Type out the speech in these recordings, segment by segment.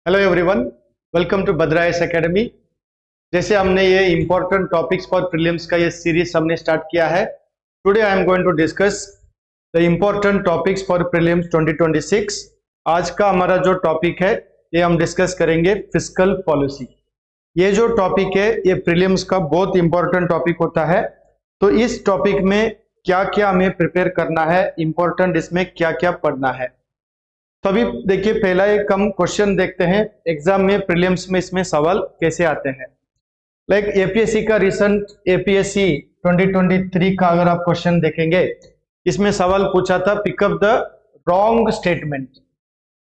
Hello everyone, welcome to भद्रायस academy. जैसे हमने ये इंपॉर्टेंट टॉपिक्स फॉर प्रीलिम्स का ये सीरीज हमने स्टार्ट किया है। Today I am going to discuss the important topics for prelims 2026। आज का हमारा जो टॉपिक है ये हम डिस्कस करेंगे फिस्कल पॉलिसी। ये जो टॉपिक है ये प्रीलिम्स का बहुत इंपॉर्टेंट टॉपिक होता है। तो इस टॉपिक में क्या क्या हमें प्रिपेयर करना है, इंपॉर्टेंट इसमें क्या क्या पढ़ना है। तो अभी देखिए, पहला एक हम क्वेश्चन देखते हैं एग्जाम में, प्रीलिम्स में इसमें सवाल कैसे आते हैं। लाइक एपीएससी का रिसेंट एपीएससी 2023 का अगर आप क्वेश्चन देखेंगे, इसमें सवाल पूछा था पिकअप द रॉन्ग स्टेटमेंट।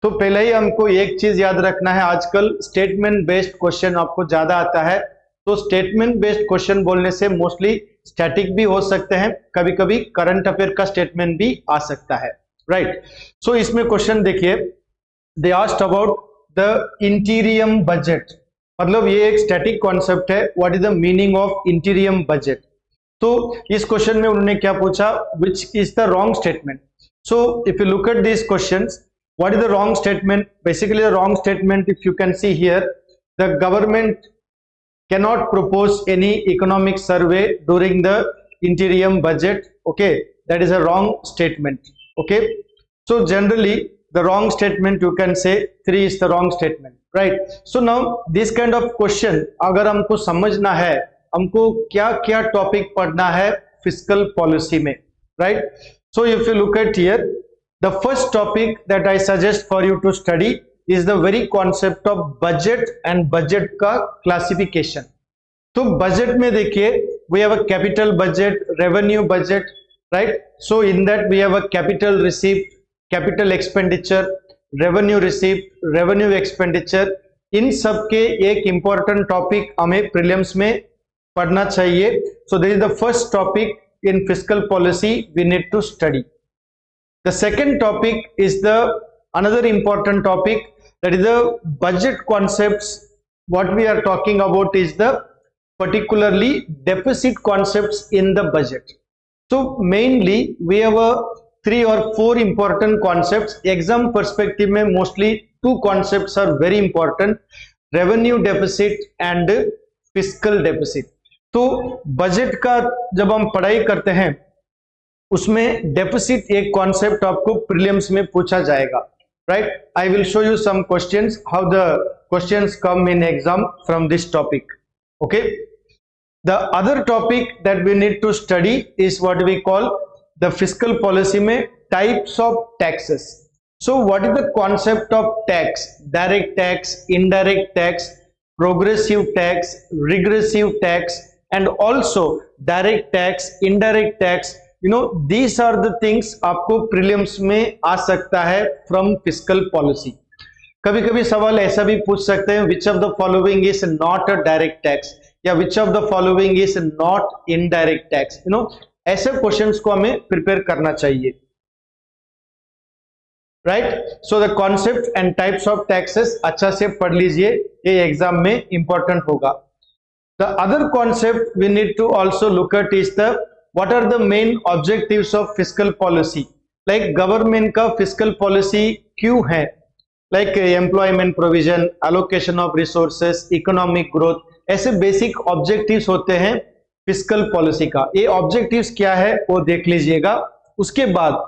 तो पहले ही हमको एक चीज याद रखना है, आजकल स्टेटमेंट बेस्ड क्वेश्चन आपको ज्यादा आता है। तो स्टेटमेंट बेस्ड क्वेश्चन बोलने से मोस्टली स्टैटिक भी हो सकते हैं, कभी कभी करंट अफेयर का स्टेटमेंट भी आ सकता है, राइट। सो इसमें क्वेश्चन देखिए, they asked about the इंटीरियम budget. मतलब ये एक स्टैटिक कॉन्सेप्ट है, what is the meaning of इंटीरियम budget. तो इस क्वेश्चन में उन्होंने क्या पूछा, which is the wrong statement. So if you look at this questions, what is the wrong statement. Basically the wrong statement, if you can see here, the government cannot propose any economic survey during the interim budget. Okay, that is a wrong statement. Okay, so generally the wrong statement, you can say 3 is the wrong statement, right? So now this kind of question अगर हमको समझना है, हमको क्या क्या topic पढ़ना है fiscal policy में, right? So if you look at here, the first topic that I suggest for you to study is the very concept of budget and budget का classification. तो बजट में देखिए, we have a capital budget, revenue budget, right? So in that we have a capital receipt, capital expenditure, revenue receipt, revenue expenditure. इन सब के एक important topic हमें prelims में पढ़ना चाहिए. So this is the first topic in fiscal policy we need to study. The second topic is the another important topic, that is the budget concepts. What we are talking about is the particularly deficit concepts in the budget. So mainly we have a 3 or 4 important concepts. Exam perspective में mostly 2 concepts are very important, revenue deficit and fiscal deficit. तो budget का जब हम पढ़ाई करते हैं उसमें deficit एक कॉन्सेप्ट आपको प्रीलिम्स में पूछा जाएगा, right? I will show you some questions, how the questions come in exam from this topic. Okay, the other topic that we need to study is what we call the fiscal policy में types of taxes. So what is the concept of tax? Direct tax, indirect tax, progressive tax, regressive tax, and also direct tax, indirect tax. You know, these are the things आपको prelims में आ सकता है from fiscal policy. कभी कभी सवाल ऐसा भी पूछ सकते हैं, which of the following is not a direct tax, या which of the following is not indirect tax. You know, ऐसे क्वेश्चंस को हमें प्रिपेयर करना चाहिए, right? So the concept and types of taxes अच्छा से पढ़ लीजिए, ये एग्जाम में इंपॉर्टेंट होगा। The other concept we need to also look at is the what are the main objectives of fiscal policy. Like government का fiscal policy क्यों है, like employment provision, allocation of resources, economic growth, ऐसे basic objectives होते हैं fiscal policy का। ये objectives क्या है वो देख लीजिएगा। उसके बाद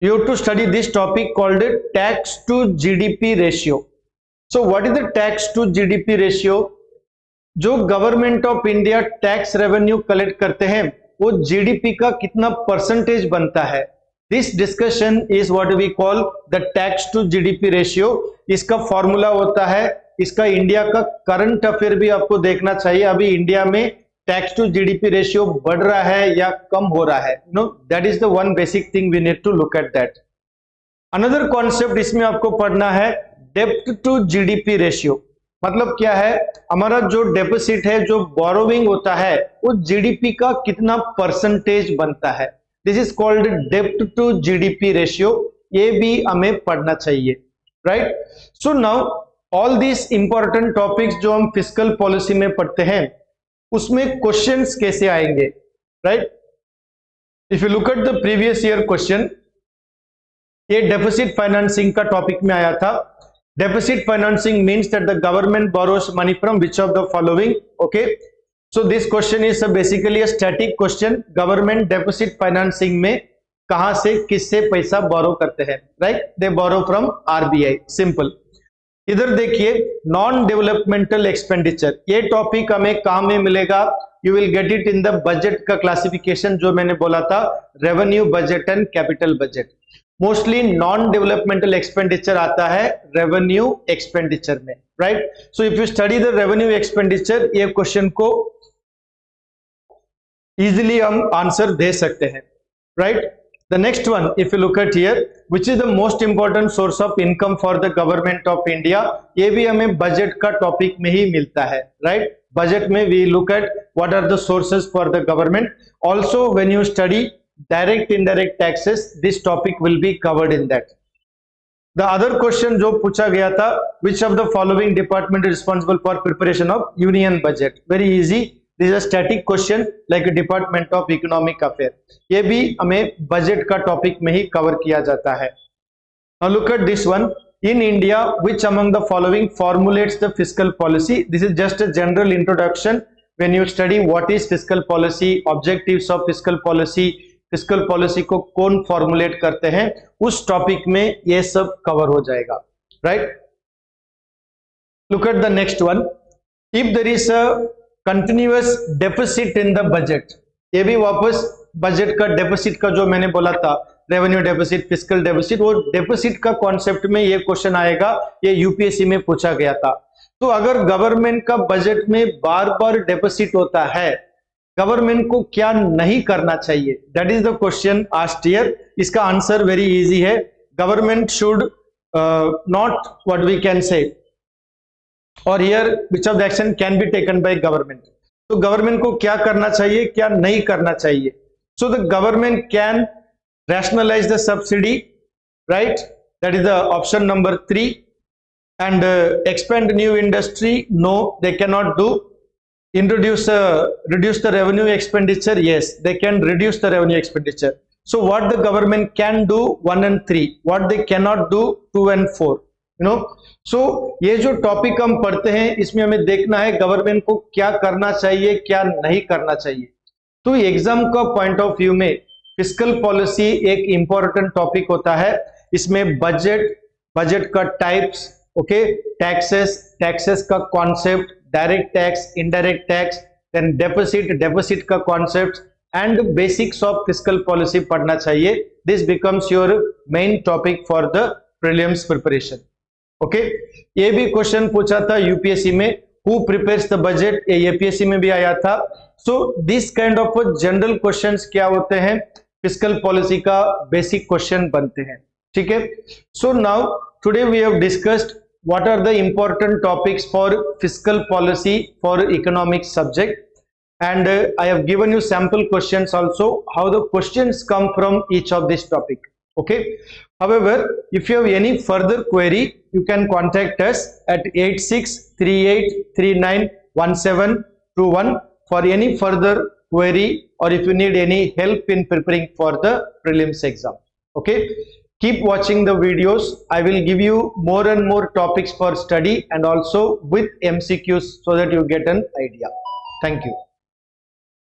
you have to study this topic called tax to GDP ratio. So what is the tax to GDP ratio? जो government of India tax revenue collect करते हैं वो जीडीपी का कितना परसेंटेज बनता है। This discussion is what we call the tax to GDP ratio. इसका formula होता है, इसका इंडिया का करंट अफेयर भी आपको देखना चाहिए। अभी इंडिया में टैक्स टू जीडीपी रेशियो बढ़ रहा है या कम हो रहा है, no, that is the one basic thing we need to look at that. Another concept इसमें आपको पढ़ना है, डेब्ट टू जीडीपी रेशियो। मतलब क्या है, हमारा जो डेफिसिट है, जो बोरोविंग होता है, वो जीडीपी का कितना परसेंटेज बनता है। दिस इज कॉल्ड डेब्ट टू जीडीपी रेशियो। ये भी हमें पढ़ना चाहिए, right? So now all this important topics जो हम फिस्कल पॉलिसी में पढ़ते हैं उसमें क्वेश्चंस कैसे आएंगे, right? If you look at the previous year question, ये डेफिसिट फाइनेंसिंग का टॉपिक में आया था। Deficit financing means that the government borrows money from which of the following? Okay, so this question is basically a static question. Government deficit financing में कहां से किससे पैसा बोरो करते हैं? Right, they borrow from RBI. Simple. इधर देखिए, non developmental expenditure, ये टॉपिक हमें कहां में मिलेगा? You will get it in the budget का क्लासिफिकेशन जो मैंने बोला था, revenue budget and capital budget. Mostly non developmental expenditure आता है रेवेन्यू एक्सपेंडिचर में. Right, so if you study the revenue expenditure, ये क्वेश्चन को इजीली हम आंसर दे सकते हैं. राइट, the next one, if you look at here, which is the most important source of income for the government of India, ये भी हमें बजट का टॉपिक में ही मिलता है. राइट, बजट में we look at what are the sources for the government. Also when you study direct indirect taxes, this topic will be covered in that. The other question जो पूछा गया था, which of the following department is responsible for preparation of union budget? Very easy. This is a static question like a Department of Economic Affairs. ये भी हमें budget का topic में ही cover किया जाता है. Now look at this one. In India, which among the following formulates the fiscal policy? This is just a general introduction. When you study what is fiscal policy, objectives of fiscal policy को कौन formulate करते हैं, उस topic में ये सब cover हो जाएगा. Right? Look at the next one. If there is a continuous deficit in the budget, ये भी वापस बजट का डेफिसिट का जो मैंने बोला था, रेवेन्यू डेफिसिट, फिस्कल डेफिसिट, वो डेफिसिट का कॉन्सेप्ट में ये क्वेश्चन आएगा. ये यूपीएससी में पूछा गया था. तो अगर गवर्नमेंट का बजट में बार बार डेफिसिट होता है, गवर्नमेंट को क्या नहीं करना चाहिए? That is the question asked here. इसका आंसर वेरी इजी है. Government should not, what we can say, और here which of the action can be taken by government. तो गवर्नमेंट को क्या करना चाहिए, क्या नहीं करना चाहिए? So the government can rationalise the subsidy, right, that is the option number 3. And expand new industry, no they can not do. Introduce reduce the revenue expenditure, yes they can reduce the revenue expenditure. So what the government can do, 1 and 3, what they cannot do, 2 and 4, you know. So ये जो topic हम पढ़ते हैं, इसमें हमें देखना है government को क्या करना चाहिए, क्या नहीं करना चाहिए. तो एग्जाम का पॉइंट ऑफ व्यू में फिस्कल पॉलिसी एक इंपॉर्टेंट टॉपिक होता है. इसमें बजट का टाइप्स, ओके, टैक्सेस का concept, direct tax, indirect tax, then deficit का concept and basics of fiscal policy पढ़ना चाहिए. This becomes your main topic for the prelims preparation. Okay, ये भी क्वेश्चन पूछा था यूपीएससी में, हु प्रिपेयर्स द बजट, ये यूपीएससी में भी आया था. So this kind of general questions क्या होते हैं, फिस्कल पॉलिसी का बेसिक क्वेश्चन बनते हैं. ठीक है. So now today we have discussed what are the important topics for fiscal policy for economics subject, and I have given you sample questions also, how the questions come from each of this topic. Okay, however if you have any further query, you can contact us at 8638391721 for any further query, or if you need any help in preparing for the prelims exam. Okay, keep watching the videos. I will give you more and more topics for study and also with MCQs so that you get an idea. Thank you.